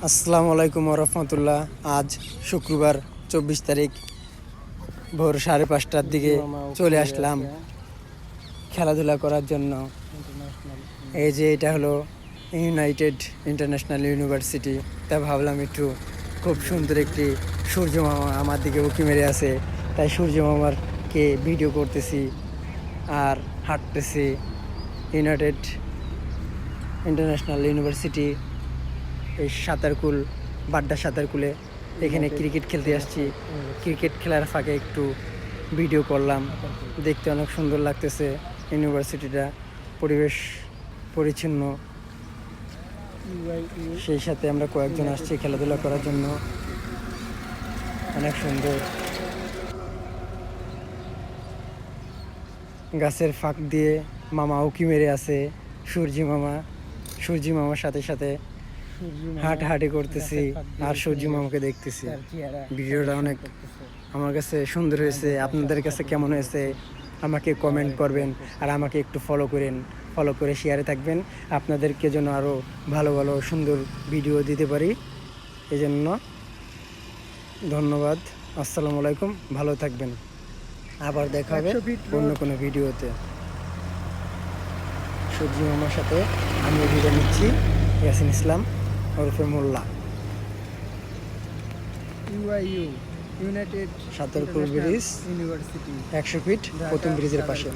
আসসালামু আলাইকুম রহমতুল্লাহ। আজ শুক্রবার 24 তারিখ ভোর 5:30টার দিকে চলে আসলাম খেলাধুলা করার জন্য। এই যে এটা হলো ইউনাইটেড ইন্টারন্যাশনাল ইউনিভার্সিটি। তা ভাবলাম একটু খুব সুন্দর একটি সূর্য মামা আমার দিকে উঁকি মেরে আছে, তাই সূর্য মামারকে ভিডিও করতেছি আর হাঁটতেছি। ইউনাইটেড ইন্টারন্যাশনাল ইউনিভার্সিটি এই সাঁতারকুল, বাড্ডা সাঁতারকুলে এখানে ক্রিকেট খেলতে আসছি। ক্রিকেট খেলার ফাঁকে একটু ভিডিও করলাম। দেখতে অনেক সুন্দর লাগতেছে ইউনিভার্সিটিটা, পরিবেশ পরিচ্ছন্ন। সেই সাথে আমরা কয়েকজন আসছি খেলাধুলা করার জন্য। অনেক সুন্দর গাছের ফাঁক দিয়ে মামা উকি মেরে আছে। সূর্যি মামার সাথে সাথে হাঁটাহাঁটি করতেছি আর সূর্য মামাকে দেখতেছি। ভিডিওটা অনেক আমার কাছে সুন্দর হয়েছে। আপনাদের কাছে কেমন হয়েছে আমাকে কমেন্ট করবেন, আর আমাকে একটু ফলো করে শেয়ারে থাকবেন। আপনাদেরকে যেন আরও ভালো ভালো সুন্দর ভিডিও দিতে পারি, এই জন্য ধন্যবাদ। আসসালামু আলাইকুম, ভালো থাকবেন। আবার দেখা হবে অন্য কোনো ভিডিওতে। সূর্য মামার সাথে আমি ভিডিও নিচ্ছি, ইয়াসিন ইসলাম ওরফে Molla. United Satarkul bridge university 100 feet প্রথম ব্রিজের পাশে।